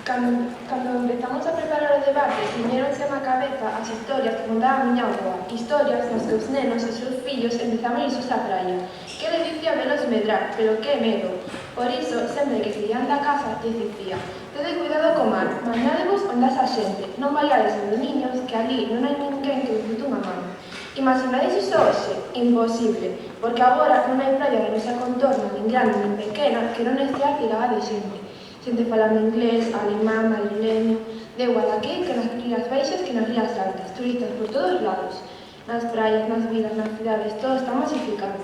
Cando empezamos a preparar o debate, viñeronse na cabeza as historias que contaba a miña avoa, historias nas que os nenos e os seus fillos empezaban isos á praia. Que delicia velos medrar, pero que medo! Por iso, sempre que saían da casa, lles dicía: tede cuidado co mar, bañadevos onde asa xente, non vaiades os niños, que ali non hai ninguén que vos bote unha mano. Imaginades iso hoxe? Imposible, porque agora non hai praia da nosa contorna, nin grande nin pequena, que non estea tirada de xente. Xente falando inglés, alemán, madrileño, de igual aquí que nas rías baixas que nas rías altas, turistas por todos lados. Nas praias, nas vilas, nas cidades, todo está masificado.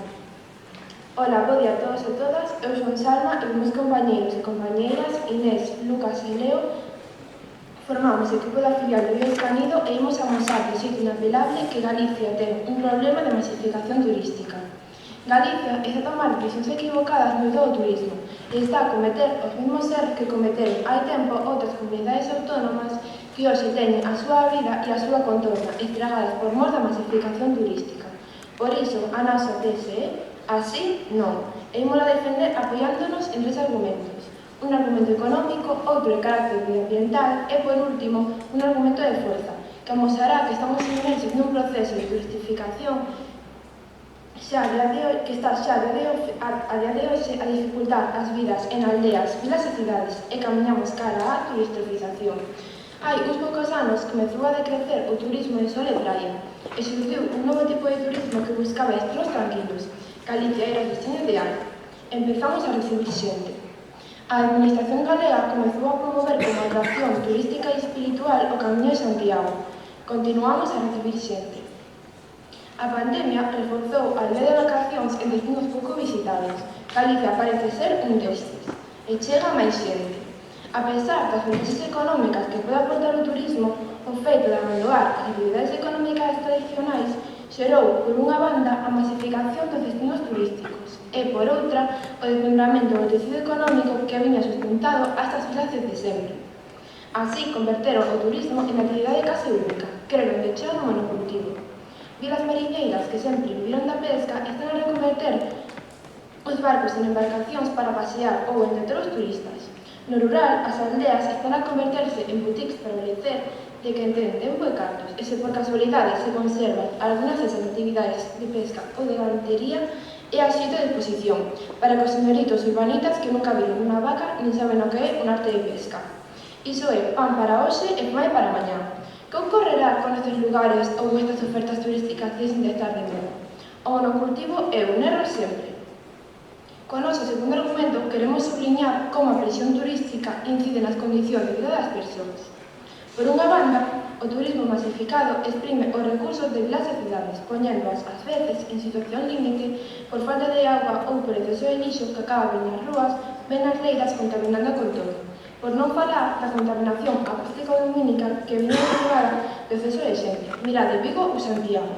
Ola, bo día a todos e todas, eu son Salma e os meus compañeiros e compañeiras Inés, Lucas e Leo formamos o equipo da filial de Vives Canido e imos amosar de xeito inapelable que Galicia ten un problema de masificación turística. Galicia está a tomar decisións equivocadas no do turismo e está a cometer os mesmos erros que cometeron hai tempo outras comunidades autónomas que hoxe teñen a súa vida e a súa contorna estragadas por mor da masificación turística. Por iso, a nosa tese é así non, e ímola defender apoiándonos en 3 argumentos. Un argumento económico, outro de carácter medioambiental e, por último, un argumento de forza, que amosará que estamos inmersos nun proceso de turistificación que está xa a día de hoxe a dificultar as vidas en aldeas, vilas e cidades e camiñamos cara á turistrofización. Hai uns poucos anos comezou a decrecer o turismo de sol e praia e xurdiu un novo tipo de turismo que buscaba destinos tranquilos. Galicia era o destino ideal. Empezamos a recibir xente. A Administración galega comezou a promover como atracción turística e espiritual o Camiño de Santiago. Continuamos a recibir xente. A pandemia reforzou a idea de vacacións en destinos pouco visitados. Galicia parece ser un destes. E chega máis xente. A pesar das vantaxes económicas que pode aportar o turismo, o feito de abandonar as actividades económicas tradicionais xerou, por unha banda, a masificación dos destinos turísticos e, por outra, o desmembramento do tecido económico que viña sustentado a estas filas desde sempre. Así, converteron o turismo en actividade case única, creron de cheo no monocultivo. Vilas mariñeiras que sempre viviron da pesca están a reconverter os barcos en embarcacións para pasear ou entreter os turistas. No rural, as aldeas están a converterse en boutiques para lecer de quen ten tempo e cartos, e se por casualidade se conservan algunhas desas actividades de pesca ou de gantería, é a xeito de exposición, para que os señoritos urbanitas que nunca viron unha vaca nin saben o que é un arte de pesca. Iso é pan para hoxe e fame para mañá. Que ocorrerá con estes lugares ou estas ofertas turísticas deixen de estar de moda? O monocultivo é un erro sempre. Con noso segundo argumento, queremos subliñar como a presión turística incide nas condicións de vida das persoas. Por unha banda, o turismo masificado exprime os recursos de vilas e cidades, poñéndoas, ás veces, en situación límite por falta de auga ou por exceso de lixo que acaba ben nas rúas, ben nas leiras, contaminando con todo. Por non falar da contaminación acústica ou lumínica que viña derivada do exceso de xente. Mirade Vigo ou Santiago.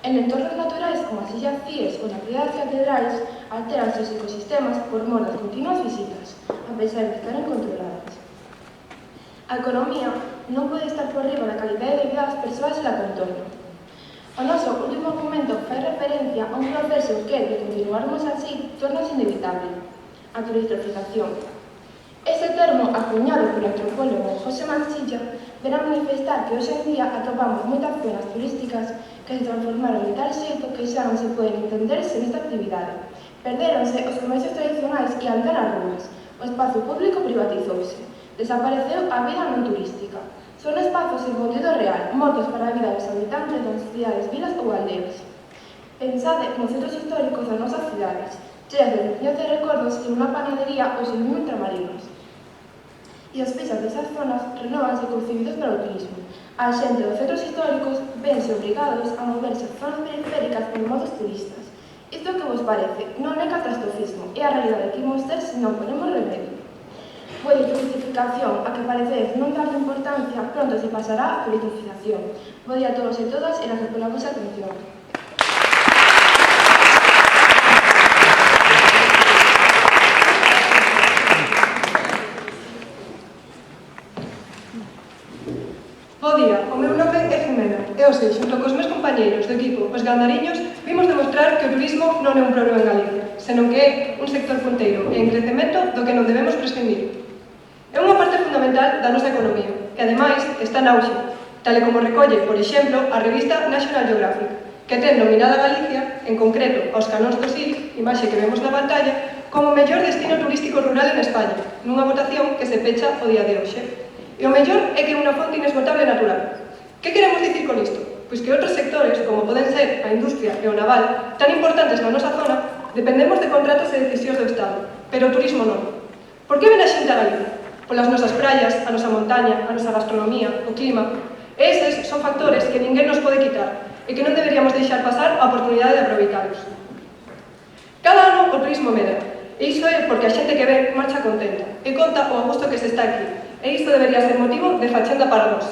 En entornos naturais como as illas Cíes ou na Ría das Catedrais, alteranse os ecosistemas por mor das continuas visitas, a pesar de estarem controladas. A economía non pode estar por riba da calidade de vida das persoas e da contorno. O noso último argumento fai referencia a un proceso que, de continuarmos así, torna-se inevitable: a turistrofización. Este termo, acuñado polo antropólogo José Mansilla, ven a manifestar que hoxe en día atopamos moitas zonas turísticas que se transformaron de tal xeito que xa non se poden entender sen esta actividade. Perdéronse os comercios tradicionais e anda nas rúas. O espazo público privatizouse. Desapareceu a vida non turística. Son espazos en contido real, mortos para a vida dos habitantes das cidades, vilas ou aldeas. Pensade nos centros históricos das nosas cidades, cheas de veciños de recordos en unha panadería ou sin un ultramarinos. E os pisos desas zonas renóvanse concebidos para o turismo. A xente dos centros históricos vense obrigados a moverse a zonas periféricas por modos turistas. Isto que vos parece non é catastrofismo, é a realidade que imos ter se non ponemos remedio. Pois de turistificación a que parecedes non darlle importancia, pronto se pasará a turistificación. Bo día a todos e todas e gracias pola vosa atención. Bo día, o meu nome é Jimena e hoxe, xunto cos meus compañeiros do equipo Os Gandariños, vimos demostrar que o turismo non é un problema en Galicia, senón que é un sector punteiro e en crecemento do que non debemos prescindir. É unha parte fundamental fundamental da nosa economía, que ademais está en auxe, tal e como recolle, por exemplo, a revista National Geographic, que ten nominada Galicia, en concreto aos canóns do SIL, imaxe que vemos na pantalla, como o mellor destino turístico rural en España, nunha votación que se pecha o día de hoxe. E o mellor é que é unha fonte inesgotable natural. Que queremos dicir con isto? Pois que outros sectores, como poden ser a industria e o naval, tan importantes na nosa zona, dependemos de contratos e decisións do Estado, pero o turismo non. Por que ven a xente a Galicia? Polas nosas praias, a nosa montaña, a nosa gastronomía, o clima. Eses son factores que ninguén nos pode quitar e que non deberíamos deixar pasar a oportunidade de aproveitalos. Cada ano o turismo medra, e iso é porque a xente que ven marcha contenta e conta o a gusto que se está aquí, e isto debería ser motivo de fachenda para nós.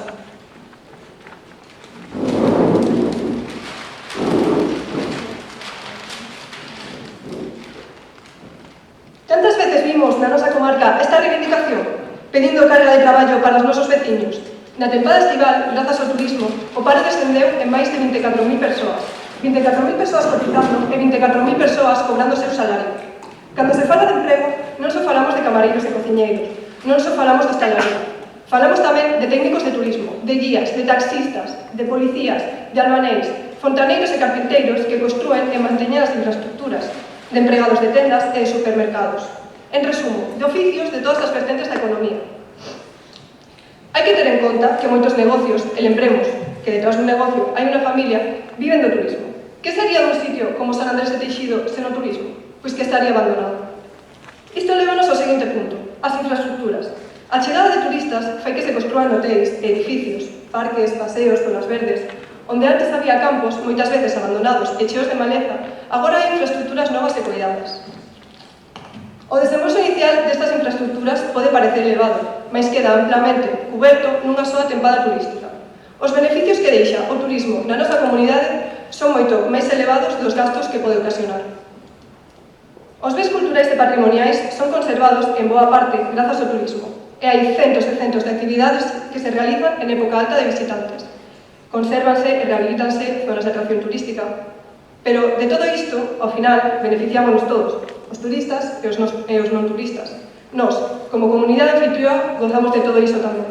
Tantas veces vimos na nosa comarca esta reivindicación, pedindo carga de traballo para os nosos veciños. Na tempada estival, grazas ao turismo, o paro descendeu en máis de 24.000 persoas. 24.000 persoas cotizando e 24.000 persoas cobrando o seu salario. Cando se fala de emprego, non só falamos de camareiros e cociñeiros, non só falamos de hostalaría. Falamos tamén de técnicos de turismo, de guías, de taxistas, de policías, de albanéis, fontaneiros e carpinteiros que construen e manteñen as infraestructuras, de empregados de tendas e de supermercados. En resumo, de oficios de todas as vertentes da economía. Hai que ter en conta que moitos negocios, e lembremos que detrás dun negocio hai unha familia, viven do turismo. Que sería dun sitio como San Andrés de Teixido sen o turismo? Pois que estaría abandonado. Isto levanos ao seguinte punto, as infraestructuras. A chegada de turistas fai que se construan hotéis e edificios, parques, paseos, zonas verdes, onde antes había campos, moitas veces abandonados e cheos de maleza, agora hai infraestructuras novas e cuidadas. O desembolso inicial destas infraestructuras pode parecer elevado, mas queda amplamente cuberto nunha soa tempada turística. Os beneficios que deixa o turismo na nosa comunidade son moito máis elevados dos gastos que pode ocasionar. Os bens culturais e patrimoniais son conservados en boa parte grazas ao turismo, e hai centos e centos de actividades que se realizan en época alta de visitantes. Consérvanse e rehabilitanse zonas de atracción turística, pero de todo isto, ao final, beneficiámonos todos, os turistas e os non turistas. Nós, como comunidade anfitrioa, gozamos de todo iso tamén.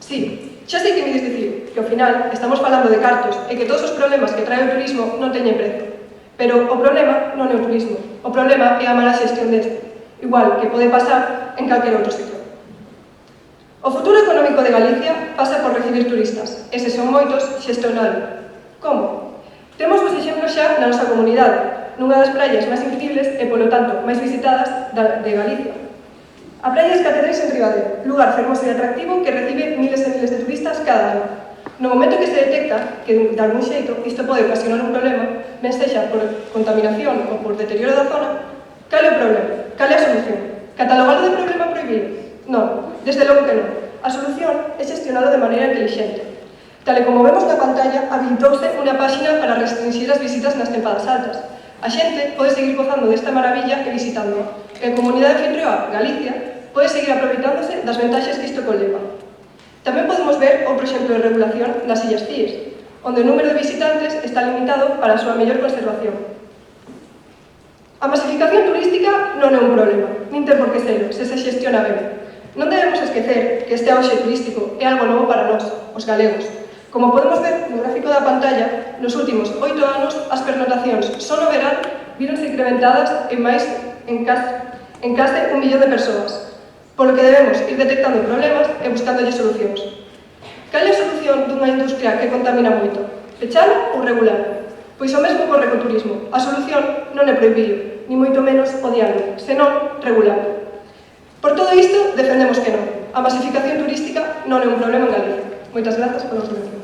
Sí, xa sei que me dicir que ao final estamos falando de cartos e que todos os problemas que trae o turismo non teñen prezo. Pero o problema non é o turismo, o problema é a mala xestión deste, igual que pode pasar en calquer outro sector. O futuro económico de Galicia pasa por recibir turistas, e se son moitos, xestionalo. Como? Temos os exemplos xa na nosa comunidade, nunha das praias máis increíbles e, polo tanto, máis visitadas de Galicia. A praia das Catedrais en Ribadeo, lugar fermoso e atractivo que recibe miles e miles de turistas cada ano. No momento que se detecta que, de algún xeito, isto pode ocasionar un problema, ben sexa por contaminación ou por deterioro da zona, cal é o problema? Cal é a solución? Catalogalo de problema prohibido? Non, desde logo que non. A solución é xestionalo de maneira inteligente. Tal e como vemos na pantalla, habilitouse unha páxina para restringir as visitas nas tempadas altas. A xente pode seguir gozando desta maravilla e visitándoa. E a comunidade anfitrioa, Galicia, pode seguir aproveitándose das ventaxes que isto conleva. Tamén podemos ver outro exemplo de regulación nas Illas Cíes, onde o número de visitantes está limitado para a súa mellor conservación. A masificación turística non é un problema, nin ten por que selo, se xestiona ben. Non debemos esquecer que este auxe turístico é algo novo para nós, os galegos. Como podemos ver no gráfico da pantalla, nos últimos 8 anos as pernotacións só no verán víronse incrementadas en case 1 millón de persoas, polo que debemos ir detectando problemas e buscándolle solucións. Cal é a solución dunha industria que contamina moito? Pechalo ou regular? Pois o mesmo co ecoturismo. A solución non é prohibilo, ni moito menos odialo, senón regular. Por todo isto, defendemos que non. A masificación turística non é un problema en Galicia. Moitas grazas por a atención.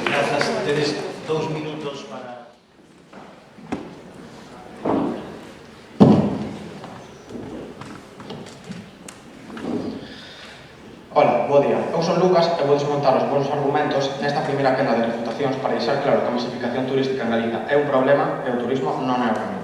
Grazas. Tedes 2 minutos para... Ola, bo día. Eu son Lucas e vou desmontar os bons argumentos nesta primeira quenda de refutacións para deixar claro que a masificación turística en Galicia é un problema e o turismo non é o camiño.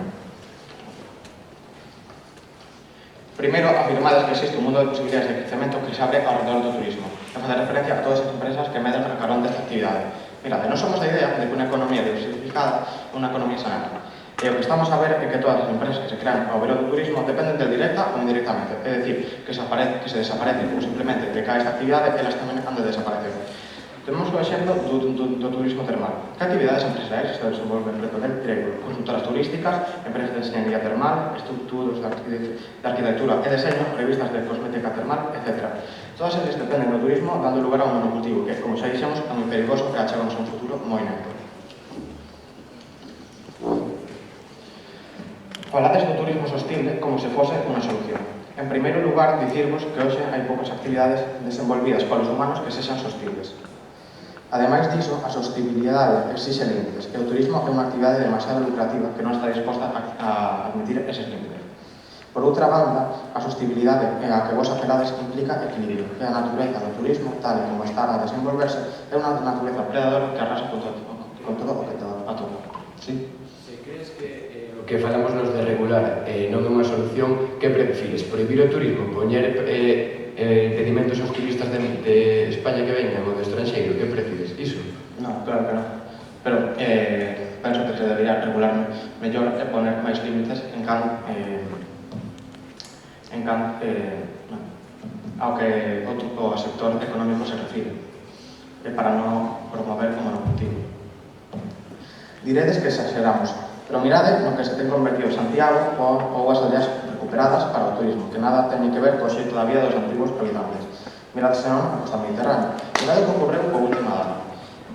Primeiro, afirmades que existe un mundo de posibilidades de crecemento que se abre ao redor do turismo e facer referencia a todas as empresas que medran a carón desta actividade. Mirade, non somos da idea de que unha economía diversificada é unha economía sana. E o que estamos a ver é que todas as empresas que se crean ao ver do turismo dependen del directa ou indirectamente. É dicir, que se desaparece ou simplemente decae esta actividade, elas tamén han de desaparecer. Temos o exemplo do turismo termal. Que actividades empresariais se desenvolven preto del triángulo? Consultoras turísticas, empresas de enxeñería termal, estruturos de arquitectura e deseño, revistas de cosmética termal, etc. Todas eles dependen do turismo, dando lugar a un monocultivo que, como xa dixemos, é moi perigoso e achegamos a un futuro moi negro. Falades do turismo sostible como se fose unha solución. En primeiro lugar, dicirvos que hoxe hai poucas actividades desenvolvidas polos humanos que sexan sostibles. Ademais diso, a sostibilidade exixe límites, e o turismo é unha actividade demasiado lucrativa que non está disposta a admitir eses límites. Por outra banda, a sostibilidade a que vos apelades implica equilibrio, e a natureza do turismo, tal como está a desenvolverse, é unha natureza predadora que arrasa con todo o que atopa. Sí? Se crees que o que falamos nos de regular non é unha solución, que prefires? Prohibir o turismo, poñer impedimentos aos turistas de España que vengan ou do estranxeiro, que prefires? Iso? Non, claro que non. Pero penso que se debería regular mellor e poner máis límites en can ao que o sector económico se refire, para non promover o monocultivo. Diredes que exageramos, pero mirade no que se ten convertido Santiago ou as aldeas recuperadas para o turismo, que nada teñen que ver co xeito da vida dos antigos habitantes. Mirade senón a costa mediterránea. Mirade o que ocorreu co último ano.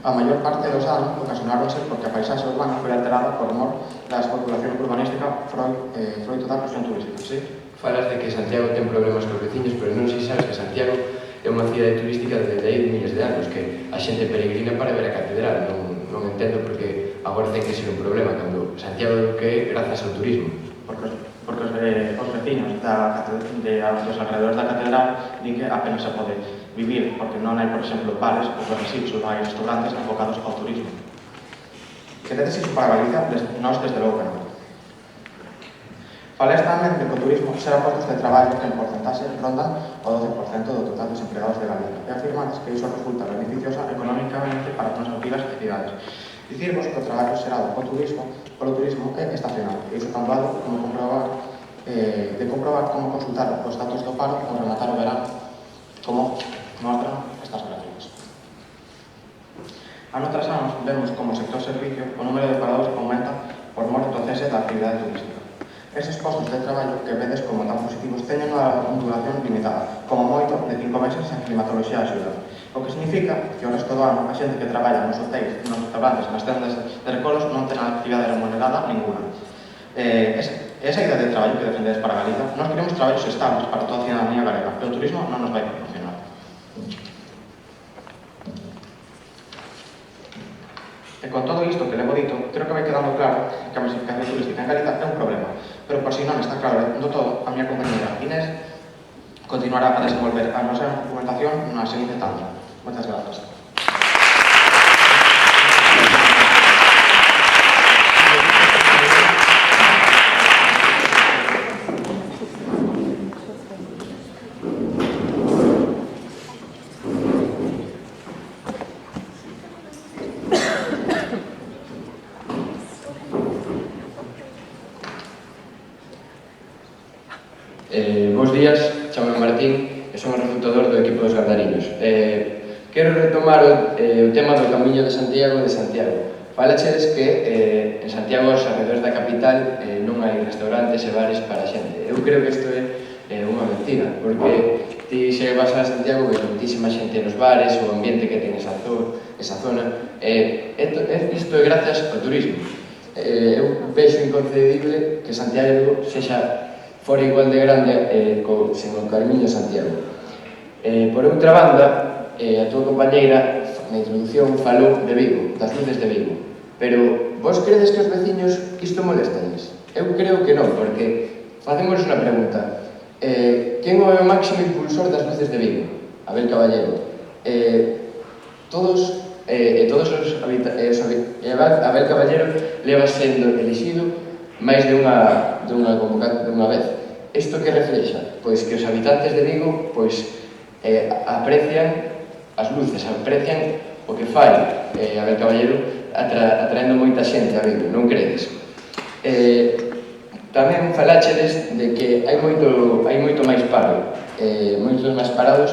A maior parte dos anos ocasionáronse porque a paisaxe urbana foi alterada por mor da especulación urbanística froito da presión turística, sí? Falas de que Santiago ten problemas cos veciños, pero non sei se sabes que Santiago é unha cidade turística desde aí miles de anos, que a xente peregrina para ver a catedral. Non entendo porque agora ten que ser un problema cando Santiago é o que é grazas ao turismo. Porque os veciños dos alrededores da catedral din que apenas se pode vivir, porque non hai, por exemplo, bares ou cosas así, só hai restaurantes enfocados ao turismo. Queredes iso para Galicia? Nós, desde logo que non. Falais tamén de que o turismo será postos de traballo que en porcentaxe rondan o 12% do total dos empregados de Galicia e afirmades que iso resulta beneficiosa económicamente para as nosas vilas e cidades. Dicirvos que o traballo xerado polo turismo é estacional e iso tan doado como comprobar como consultar os datos do paro ou rematar o verano como mostran estas gráficas. Ano tras ano vemos como o sector servicio o número de parados aumenta por mor do cese da actividade turística. Eses postos de traballo que vedes como tan positivos teñen unha duración limitada, como moito de 5 meses en climatoloxía axuda. O que significa que o resto do ano a xente que traballa nos hotéis, nos restaurantes, nas tendas de recolos non ten actividade remunerada ninguna. Esa idea de traballo que defendedes para Galicia, nós queremos traballos estables para toda a ciudadanía galega, e o turismo non nos vai proporcionar. E con todo isto que levo dito, creo que vai quedando claro que a masificación turística en Galicia é un problema. Pero por si non está claro do todo, a miña compañera Inés continuará a desenvolver a nosa documentación na seguinte tanda. Moitas grazas. Bos días, chamo Martín e son o refutador do equipo dos Gandariños. Quero retomar o tema do Camiño de Santiago. Falachedes que en Santiago, aos arredores da capital, non hai restaurantes e bares para a xente. Eu creo que isto é unha mentira, porque ti se vas a Santiago ve moitísima xente nos bares, o ambiente que ten esa zona. Isto é grazas ao turismo. Eu vexo inconcebible que Santiago sexa fora igual de grande sen o Camiño de Santiago. Por outra banda, a túa compañeira na introducción falou de Vigo, das luces de Vigo, pero vos credes que os veciños isto molestanes? Eu creo que non, porque facemos unha pregunta. Quen é o máximo impulsor das luces de Vigo? Abel Caballero. Abel Caballero leva sendo elixido máis de unha convocatoria dunha vez. Isto que reflexa? Pois que os habitantes de Vigo aprecian as luces, aprecian o que fai Abel Caballero atraendo moita xente a Vigo, non credes? Tamén falachedes de que hai moito máis paro, moitos máis parados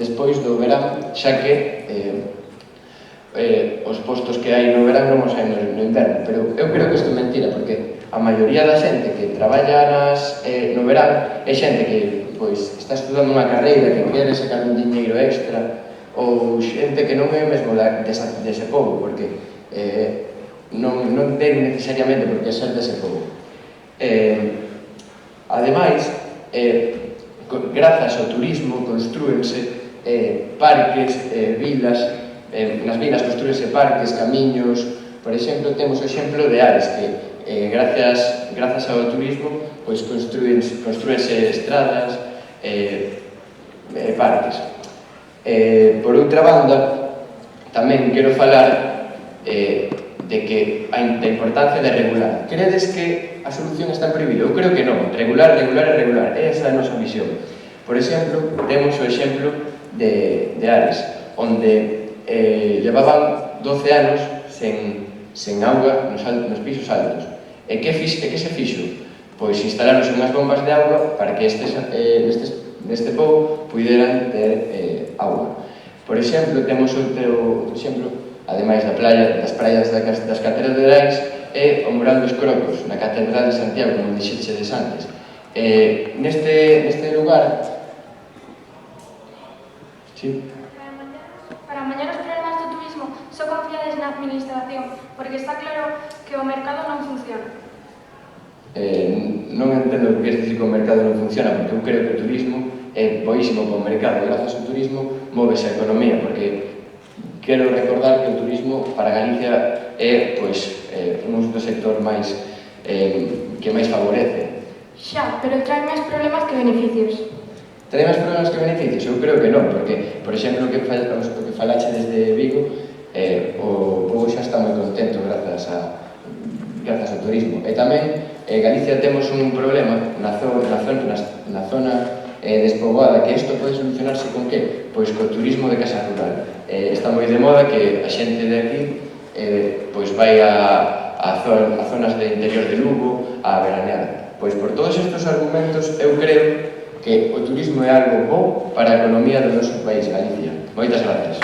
despois do verán, xa que os postos que hai no verán non os hai no inverno, pero eu creo que isto é mentira, porque a maioría da xente que traballa no verán é xente que está estudando unha carreira que quere sacar un diñeiro extra, ou xente que non é mesmo dese povo, porque non ten necesariamente por que ser dese povo. Ademais, grazas ao turismo construense parques, vilas, nas vilas construense parques, camiños. Por exemplo, temos o exemplo de Ares, que grazas ao turismo construense estradas, parques. Por outra banda, tamén quero falar de que a importancia de regular. Credes que a solución está en prohibido? Eu creo que non. Regular e regular. Esa é a nosa visión. Por exemplo, temos o exemplo de Ares, onde levaban 12 anos sen auga nos pisos altos. E que se fixo? Pois instalaronse unhas bombas de auga para que neste pobo puderan ter auga. Por exemplo, temos outro exemplo, ademais das praias das catedrais, é o mural dos Crocos, na Catedral de Santiago, como dixeches antes. Neste lugar... Sí? Para mañar os problemas do turismo só confiades na administración, porque está claro que o mercado non funciona. Non entendo o que queres dicir que o mercado non funciona, porque eu creo que o turismo é boísimo para o mercado. Grazas ao turismo móvese a economía, porque quero recordar que o turismo para Galicia é un dos sectores que máis favorece. Xa, pero trae máis problemas que beneficios. Trae máis problemas que beneficios? Eu creo que non, porque, por exemplo, o que falache desde Vigo, o povo xa está moi contento grazas ao turismo. E tamén, Galicia temos un problema na zona despoboada, que isto pode solucionarse con que? Pois co turismo de casa rural. Está moi de moda que a xente de aquí vai a zonas de interior de Lugo a veranear. Pois por todos estes argumentos eu creo que o turismo é algo bo para a economía do noso país, Galicia. Moitas gracias.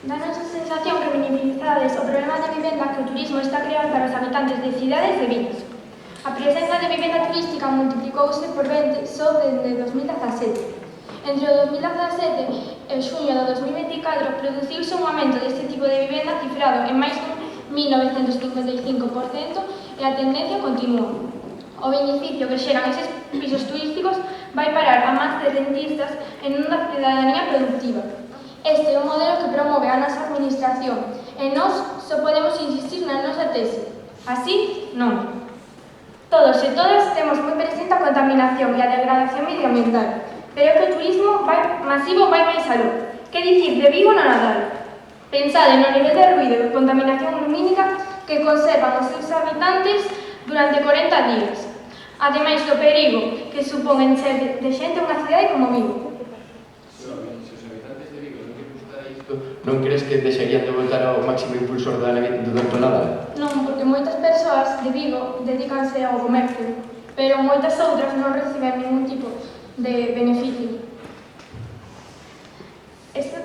Danos a sensación que minimizades o problema de vivenda que o turismo está creando para os habitantes de cidades e vilas. A presenza de vivenda turística multiplicouse por 20 só desde 2017. Entre o 2017 e o xuño do 2024 produciuse un aumento deste tipo de vivenda cifrado en máis dun 1955% e a tendencia continúa. O beneficio que xeran eses pisos turísticos vai parar a mans de rentistas en unha cidadanía productiva. Este é o modelo que promove a nosa administración e nós só podemos insistir na nosa tese. Así, non. Todos e todas temos moi presente a contaminación e a degradación medioambiental, pero é que o turismo masivo vai máis aló. Que dicir de Vigo no Nadal? Pensade no nivel de ruído e contaminación lumínica que conservan os seus habitantes durante 40 días, ademais do perigo que supón encher de xente unha cidade como Vigo. Non crees que deixarían de voltar ao máximo impulsor do Dr. Nadal? Non, porque moitas persoas de Vigo dedícanse ao comercio, pero moitas outras non reciben ningún tipo de beneficio.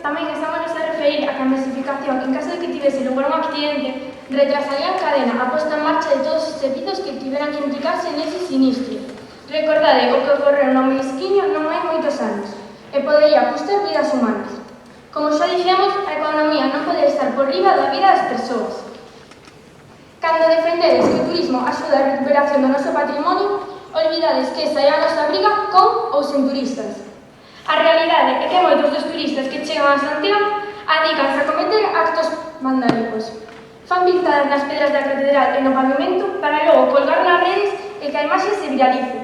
Tamén estamos a referir a que a masificación, en caso de que tivese lugar un accidente, retrasaría en cadena a posta en marcha de todos os servizos que tiveran que implicarse nese sinistro. Recordade o que ocorreu no Meisquiño non hai moitos anos, e podería custar vidas humanas. Como xa dixemos, a economía non pode estar por riba da vida das persoas. Cando defendedes que o turismo axuda a recuperación do noso patrimonio, olvidades que esa é a nosa briga con ou sen turistas. A realidade é que moitos dos turistas que chegan a Santiago adícanse a cometer actos vandálicos. Fan pintadas nas pedras da catedral e no pavimento para logo colgar nas redes e que a imaxe se viralice.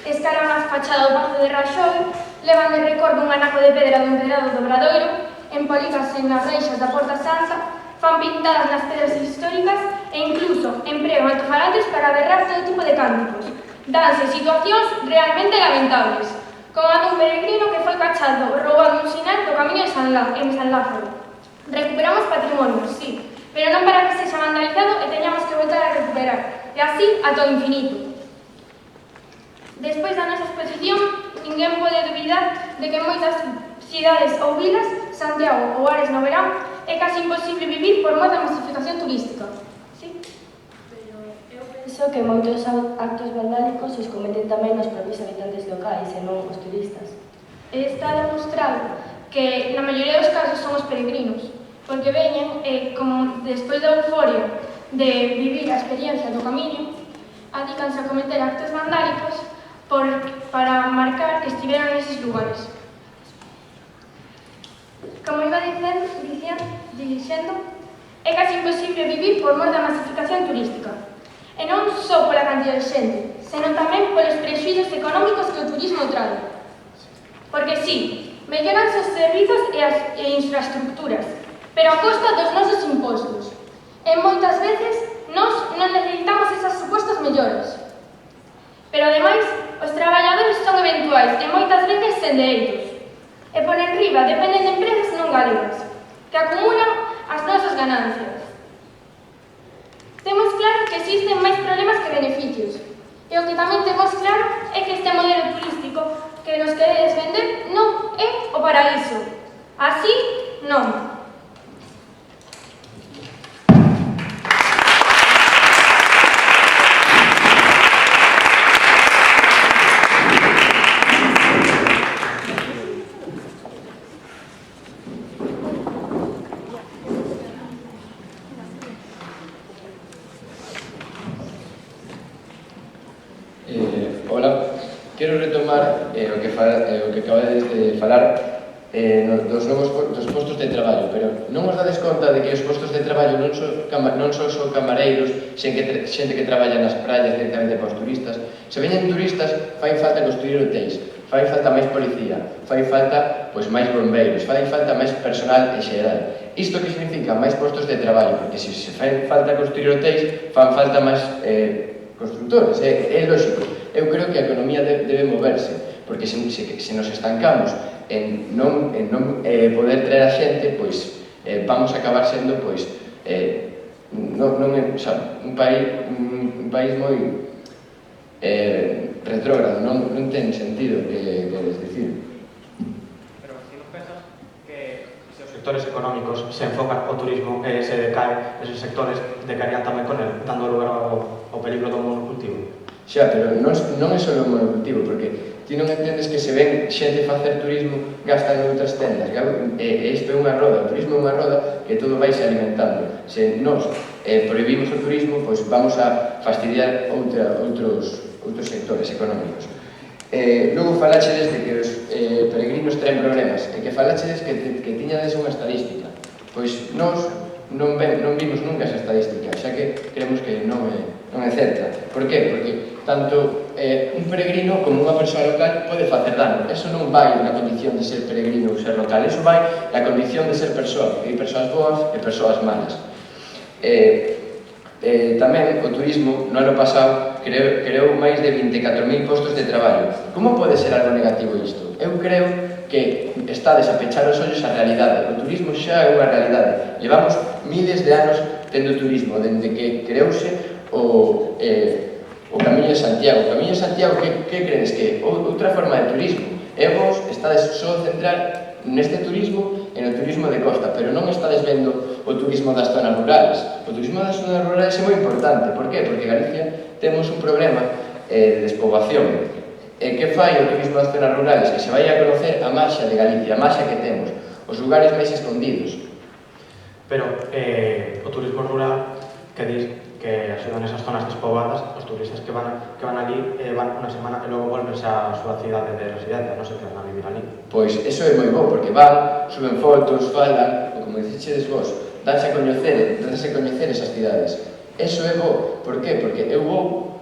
Escalan a fachada do Pazo de Raxoi, levan de recordo un anaco de pedra do empedrado do Obradoiro, empolícanse nas reixas da Porta Santa, fan pintadas nas pedras históricas e incluso empregan altofalantes para berrar todo tipo de cánticos. Danse situacións realmente lamentables, como a dun peregrino que foi cachado roubando un sinal do camiño en San Lázaro. Recuperamos patrimonio, sí, pero non para que sexa vandalizado e teñamos que voltar a recuperar, e así ata o infinito. Despois da nosa exposición, ninguén pode dubidar de que en moitas cidades ou vilas, Santiago ou Ares no verán, é casi imposible vivir por mor da masificación turística. Sí? Penso que moitos actos vandálicos os cometen tamén os propios habitantes locais e non os turistas. Está demostrado que na maioría dos casos son os peregrinos, porque veñen, como despois da euforia de vivir a experiencia do camiño, adícanse a cometer actos vandálicos para marcar que estiveron neses lugares. Como iba dixendo, é casi imposible vivir por mor da masificación turística. E non só pola cantidad de xente, senón tamén polos prexuízos económicos que o turismo trae. Porque sí, melloranse os servizos e infraestructuras, pero a costa dos nosos impostos. E moitas veces nós non necesitamos esas supostas melloras. Pero ademais, os traballadores son eventuais e moitas veces sen dereitos. E por enriba dependen de empresas non galegas, que acumulan as nosas ganancias. Temos claro que existen máis problemas que beneficios. E o que tamén temos claro é que este modelo turístico que nos queredes vender non é o paraíso. Así, non. Hola, quero retomar o que acabades de falar dos postos de traballo, pero non os dades conta de que os postos de traballo non son só camareiros, xente que traballa nas praias directamente para os turistas. Se veñen turistas, fai falta construir hotéis, fai falta máis policía, fai falta máis bombeiros, fai falta máis personal en xeral. Isto que significa máis postos de traballo, porque se fai falta construir hotéis, fan falta máis constructores, é lógico. Eu creo que a economía debe moverse, porque se nos estancamos en non poder traer a xente, vamos a acabar sendo un país moi retrógrado, non ten sentido que queres dicir. Pero si non pensas que se os sectores económicos se enfocan ao turismo e se decae, esos sectores decaerían tamén con el, dando lugar ao peligro do monocultivo? Xa, pero non é só o monocultivo, porque ti non entendes que se ven xente facer turismo gastan en outras tendas, e isto é unha roda, o turismo é unha roda que todo vai se alimentando. Se nós prohibimos o turismo, vamos a fastidiar outros sectores económicos. Logo falachedes de que os peregrinos traen problemas, e que falachedes que tiñades unha estadística. Pois nós non vimos nunca esa estadística, xa que creemos que non é certa. Por qué? Porque tanto un peregrino como unha persoa local pode facer dano. Eso non vai na condición de ser peregrino ou ser local, eso vai na condición de ser persoa, que hai persoas boas e persoas malas. Tamén o turismo no ano pasado creou máis de 24.000 postos de traballo. Como pode ser algo negativo isto? Eu creo que estades a pechar os ollos á realidade. O turismo xa é unha realidade. Levamos miles de anos tendo turismo, dende que creouse o Camiño de Santiago. O Camiño de Santiago, que credes que é outra forma de turismo? E vos estades só a centrar neste turismo e no turismo de costa, pero non estades vendo o turismo das zonas rurales. O turismo das zonas rurales é moi importante. Por qué? Porque Galicia temos un problema de despoboación. E que fai o turismo das zonas rurales? Que se vai a conocer a marxa de Galicia, a marxa que temos, os lugares máis escondidos. Pero o turismo rural, que dis que axudan esas zonas despoboadas, os turistas que van ali van unha semana e logo volvense á súa cidade de residencia, non se quedan a vivir ali. Pois iso é moi bo, porque van, suben fotos, falan, e como dixedes vos, danse a coñecer esas cidades. Iso é bo. Por qué? Porque eu vou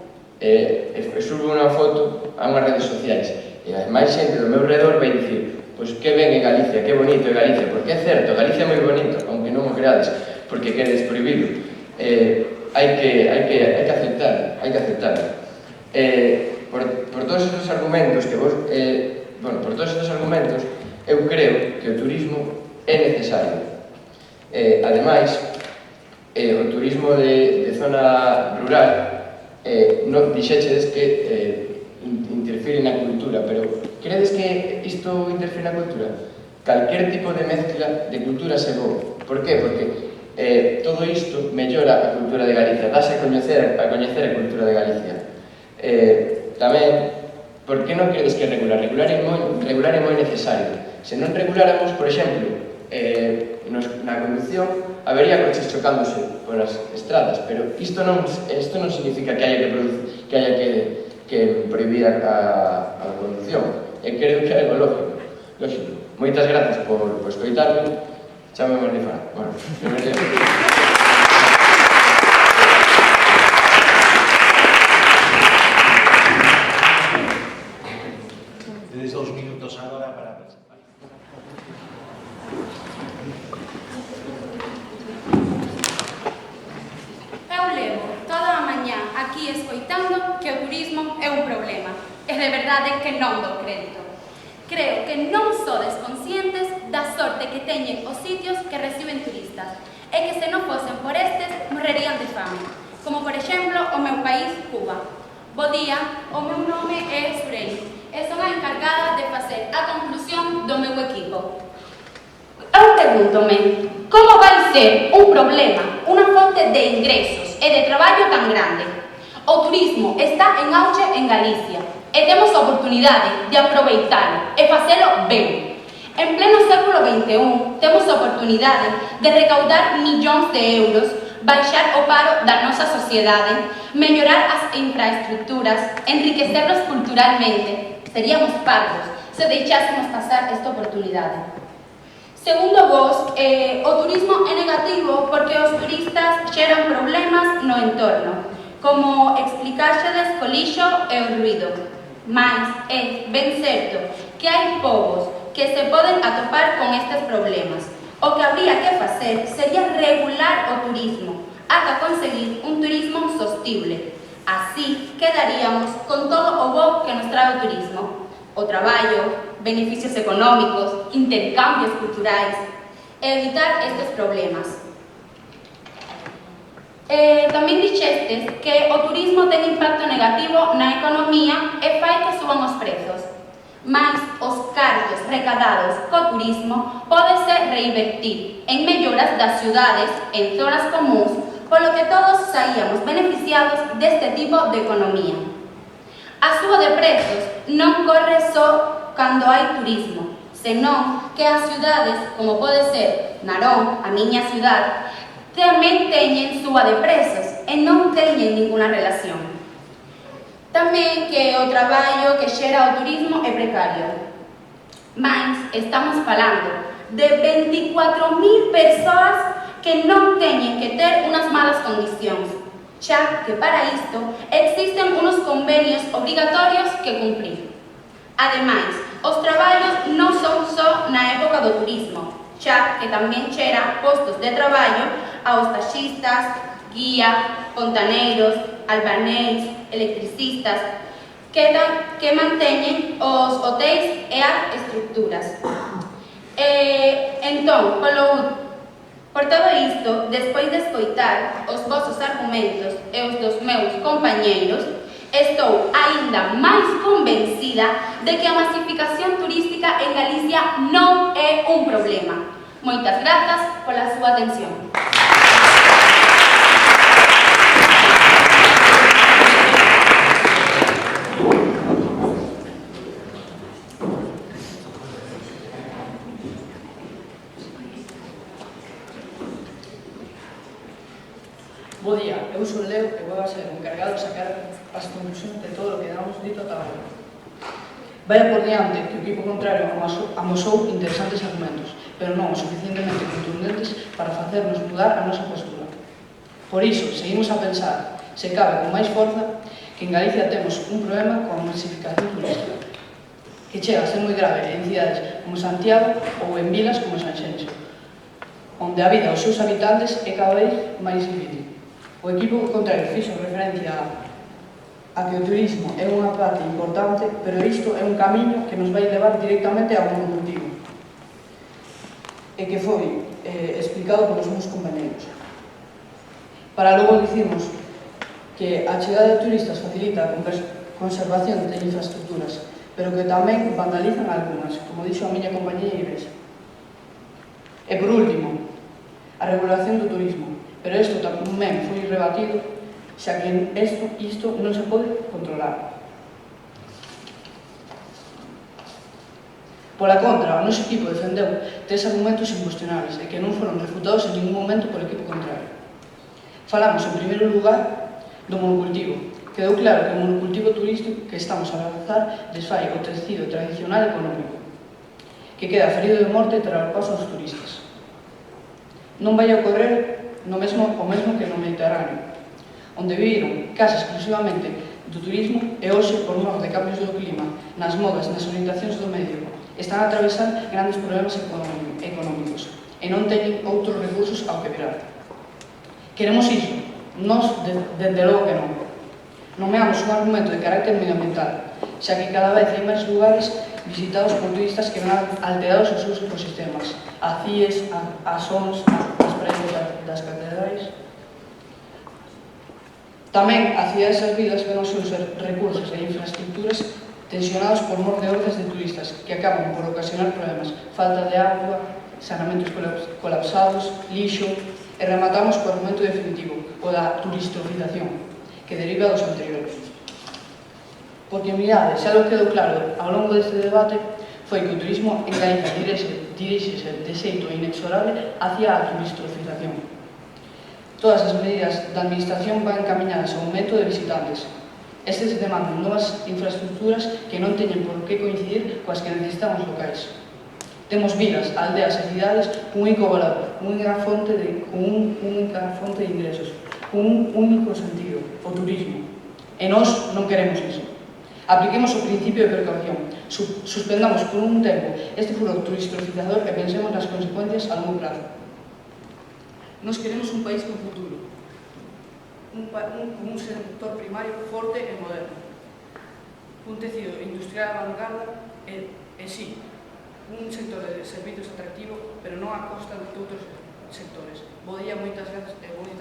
subo unha foto a unhas redes sociais e máis xente do meu redor vai dicir: pois que ben é Galicia, que bonito é Galicia, porque é certo, Galicia é moi bonito, aunque non o creades. porque queres prohibido. Hai que aceptarlo. Por todos estes argumentos que vos... por todos estes argumentos, eu creo que o turismo é necesario. Ademais, o turismo de zona rural, non dixéchedes que interfire na cultura, pero credes que isto interfire na cultura? Calquer tipo de mezcla de culturas é bo. Por que? Porque todo isto mellora a cultura de Galicia, dáse a coñecer a cultura de Galicia. Tamén, por que non credes que regular? Regular é moi necesario. Se non reguláramos, por exemplo, na conducción, habería coches chocándose polas estradas, pero isto non significa que haya que prohibir a conducción. E creo que é algo lógico. Moitas gracias por escoitarme. Chame Marlifán. Bueno, Tenéis 2 minutos agora para presentar. Eu levo toda a mañá aquí escoitando que o turismo é un problema. E de verdade que non dou crédito. Creo que non sodes conscientes da sorte que teñen os sitios que reciben turistas e que se non fosen por estes morrerían de fame, como por exemplo o meu país, Cuba. Bo día, o meu nome é Sureli e son a encargada de facer a conclusión do meu equipo. Eu pregúntome, como vai ser un problema, unha fonte de ingresos e de traballo tan grande? O turismo está en auge en Galicia e temos a oportunidade de aproveitalo e facelo ben. En pleno século XXI temos a oportunidade de recaudar millóns de euros, baixar o paro da nosa sociedade, mellorar as infraestructuras, enriquecernos culturalmente. Seríamos parvos se deixásemos pasar esta oportunidade. Segundo vos, o turismo é negativo porque os turistas xeran problemas no entorno, como explicaxedes co lixo e o ruido. Mais é ben certo que hai povos que se poden atopar con estes problemas. O que habría que facer sería regular o turismo ata conseguir un turismo sostible. Así quedaríamos con todo o bo que nos trae o turismo: o traballo, beneficios económicos, intercambios culturais, e evitar estes problemas. Tamén dixestes que o turismo ten impacto negativo na economía e fai que suban os prezos. Mais os cartos recadados co turismo pódese reinvertir en melloras das cidades, en zonas comuns, polo que todos saíamos beneficiados deste tipo de economía. A suba de prezos non corre só cando hai turismo, senón que as cidades, como pode ser Narón, a miña cidade, tamén teñen suba de prezos e non teñen ninguna relación. Tamén que o traballo que xera o turismo é precario. Mais estamos falando de 24.000 persoas que non teñen que ter unas malas condicións, xa que para isto existen unos convenios obrigatorios que cumprir. Ademais, os traballos non son só na época do turismo, xa que tamén xera postos de traballo aos taxistas, guía, fontaneiros, albanéis, electricistas, que manteñen os hotéis e as estructuras. Entón, por todo isto, despois de escoitar os vosos argumentos e os dos meus compañeiros, estou aínda máis convencida de que a masificación turística en Galicia non é un problema. Moitas grazas pola súa atención. Bo día, eu son Leo e vou a ser o encargado de sacar as conclusións de todo o que damos dito ata agora. Vaya por diante que o equipo contrario amosou interesantes argumentos, pero non o suficientemente contundentes para facernos mudar a nosa postura. Por iso, seguimos a pensar, se cabe con máis forza, que en Galicia temos un problema coa masificación turística, que chega a ser moi grave en cidades como Santiago ou en vilas como Sanxenxo, onde a vida aos seus habitantes é cada vez máis difícil. O equipo contrario fixo referencia a que o turismo é unha parte importante, pero isto é un camiño que nos vai levar directamente ao monocultivo, e que foi explicado polos meus compañeros. Para logo dicimos que a chegada de turistas facilita a conservación de infraestructuras, pero que tamén vandalizan algunhas, como dixo a miña compañera Ives. E por último, a regulación do turismo, pero isto tamén foi rebatido, xa que isto non se pode controlar. Pola contra, o noso equipo defendeu tres argumentos incuestionables e que non foron refutados en ningún momento polo equipo contrario. Falamos, en primeiro lugar, do monocultivo. Quedou claro que o monocultivo turístico que estamos a lanzar desfai o tecido tradicional económico, que queda ferido de morte tras o paso aos turistas. Non vai ocorrer o mesmo que no Mediterráneo, onde viviron case exclusivamente do turismo e hoxe, por mor de cambios do clima, nas modas, nas orientacións do medio, están a atravesar grandes problemas económicos e non teñen outros recursos ao que virar. Queremos iso? Nos, dende logo que non. Nomeamos un argumento de carácter medioambiental, xa que cada vez hai máis lugares visitados por turistas que ven alterados os seus ecosistemas, as cíes, as sons, as praias das catedrais. Tamén as cidades servidas ven os seus recursos e infraestructuras tensionados por mor de hordas de turistas que acaban por ocasionar problemas, falta de agua, saneamentos colapsados, lixo, e rematamos co argumento definitivo, o da turistrofización, que deriva dos anteriores. Porque, mirade, xa lo quedou claro ao longo deste debate, foi que o turismo en Galicia diríxese de xeito inexorable hacia a turistrofización. Todas as medidas da administración van encaminhadas a un método de visitantes. Estes demandan novas infraestructuras que non teñen por que coincidir coas que necesitan os locais. Temos vilas, aldeas e cidades cun único valor, con unha única fonte de ingresos, con un único sentido, o turismo. E nós non queremos iso. Apliquemos o principio de precaución, suspendamos por un tempo este furor turistroficador e pensemos nas consecuencias a longo prazo. Nos queremos un país con futuro, un sector primario forte e moderno, un tecido industrial a vanguarda e sí, un sector de servicios atractivo, pero non a costa de outros sectores. Bo día, moitas grazas e bo día.